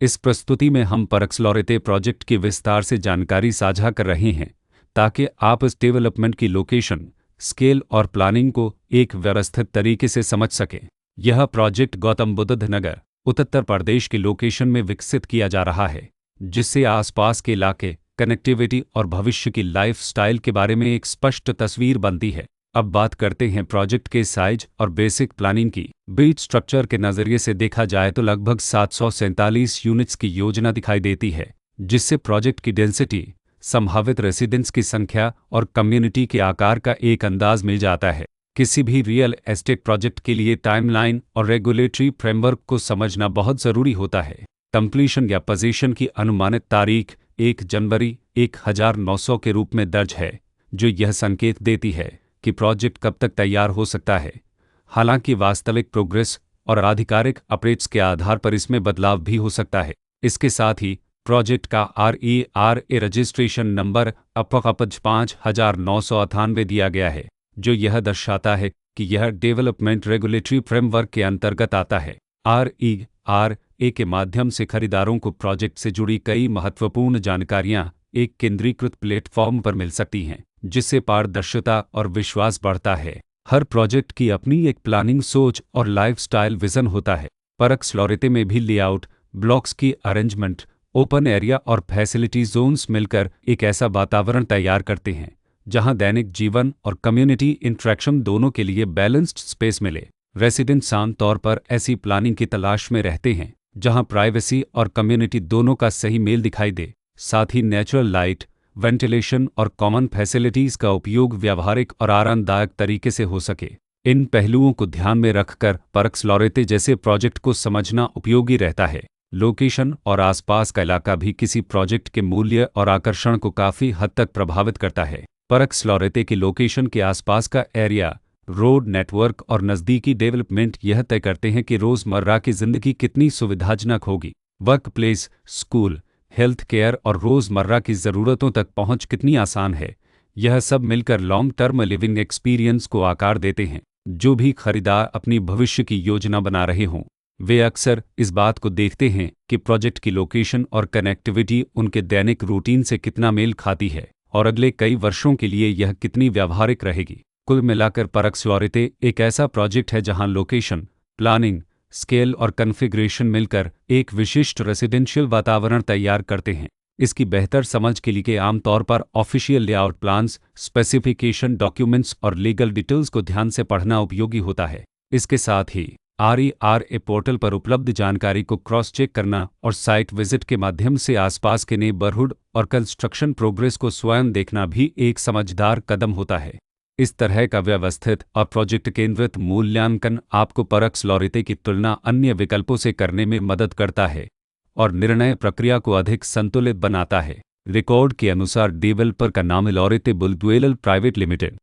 इस प्रस्तुति में हम परक्स लॉरेते प्रोजेक्ट की विस्तार से जानकारी साझा कर रहे हैं ताकि आप इस डेवलपमेंट की लोकेशन, स्केल और प्लानिंग को एक व्यवस्थित तरीके से समझ सकें। यह प्रोजेक्ट गौतम बुद्ध नगर, उत्तर प्रदेश की लोकेशन में विकसित किया जा रहा है, जिससे आसपास के इलाके, कनेक्टिविटी और भविष्य की लाइफस्टाइल के बारे में एक स्पष्ट तस्वीर बनती है। अब बात करते हैं प्रोजेक्ट के साइज और बेसिक प्लानिंग की। बीट स्ट्रक्चर के नज़रिए से देखा जाए तो लगभग 747 यूनिट्स की योजना दिखाई देती है, जिससे प्रोजेक्ट की डेंसिटी, संभावित रेसिडेंट्स की संख्या और कम्युनिटी के आकार का एक अंदाज मिल जाता है। किसी भी रियल एस्टेट प्रोजेक्ट के लिए टाइमलाइन और रेगुलेटरी फ्रेमवर्क को समझना बहुत ज़रूरी होता है। कंप्लीशन या पोजीशन की अनुमानित तारीख 1 जनवरी 1900 के रूप में दर्ज है, जो यह संकेत देती है कि प्रोजेक्ट कब तक तैयार हो सकता है। हालांकि वास्तविक प्रोग्रेस और आधिकारिक अपडेट्स के आधार पर इसमें बदलाव भी हो सकता है। इसके साथ ही प्रोजेक्ट का RERA रजिस्ट्रेशन नंबर अपकपज 5998 दिया गया है, जो यह दर्शाता है कि यह डेवलपमेंट रेगुलेटरी फ्रेमवर्क के अंतर्गत आता है। RERA के माध्यम से खरीदारों को प्रोजेक्ट से जुड़ी कई महत्वपूर्ण जानकारियां एक केंद्रीकृत प्लेटफॉर्म पर मिल सकती हैं, जिससे पारदर्शिता और विश्वास बढ़ता है। हर प्रोजेक्ट की अपनी एक प्लानिंग सोच और लाइफस्टाइल विजन होता है। परक्स लॉरेते में भी लेआउट, ब्लॉक्स की अरेंजमेंट, ओपन एरिया और फैसिलिटी जोन्स मिलकर एक ऐसा वातावरण तैयार करते हैं जहां दैनिक जीवन और कम्युनिटी इंटरेक्शन दोनों के लिए बैलेंस्ड स्पेस मिले। रेसिडेंट्स आमतौर पर ऐसी प्लानिंग की तलाश में रहते हैं जहां प्राइवेसी और कम्युनिटी दोनों का सही मेल दिखाई दे। साथ ही नेचुरल लाइट, वेंटिलेशन और कॉमन फैसिलिटीज़ का उपयोग व्यावहारिक और आरामदायक तरीके से हो सके। इन पहलुओं को ध्यान में रखकर परक्स लॉरेते जैसे प्रोजेक्ट को समझना उपयोगी रहता है। लोकेशन और आसपास का इलाका भी किसी प्रोजेक्ट के मूल्य और आकर्षण को काफ़ी हद तक प्रभावित करता है। परक्स लॉरेते की लोकेशन के आसपास का एरिया, रोड नेटवर्क और नज़दीकी डेवलपमेंट यह तय करते हैं कि रोज़मर्रा की ज़िंदगी कितनी सुविधाजनक होगी। Work place, school, health care और रोज़मर्रा की ज़रूरतों तक पहुंच कितनी आसान है। यह सब मिलकर लॉन्ग टर्म लिविंग एक्सपीरियंस को आकार देते हैं। जो भी खरीदार अपनी भविष्य की योजना बना रहे हों, वे अक्सर इस बात को देखते हैं कि प्रोजेक्ट की लोकेशन और कनेक्टिविटी उनके दैनिक रूटीन से कितना मेल खाती है और अगले कई वर्षों के लिए यह कितनी व्यावहारिक रहेगी। कुल मिलाकर परक्स लॉरेते एक ऐसा प्रोजेक्ट है जहां लोकेशन, प्लानिंग, स्केल और कॉन्फ़िगरेशन मिलकर एक विशिष्ट रेसिडेंशियल वातावरण तैयार करते हैं। इसकी बेहतर समझ के लिए आमतौर पर official layout plans, specification documents और लीगल डिटेल्स को ध्यान से पढ़ना उपयोगी होता है। इसके साथ ही RERA पोर्टल पर उपलब्ध जानकारी को क्रॉस चेक करना और साइट विजिट के माध्यम से आसपास के नेबरहुड और कंस्ट्रक्शन प्रोग्रेस को स्वयं देखना भी एक समझदार कदम होता है। इस तरह का व्यवस्थित और प्रोजेक्ट केंद्रित मूल्यांकन आपको परक्स लॉरेते की तुलना अन्य विकल्पों से करने में मदद करता है और निर्णय प्रक्रिया को अधिक संतुलित बनाता है। रिकॉर्ड के अनुसार डेवलपर का नाम लॉरेते बुल्डवेलर प्राइवेट लिमिटेड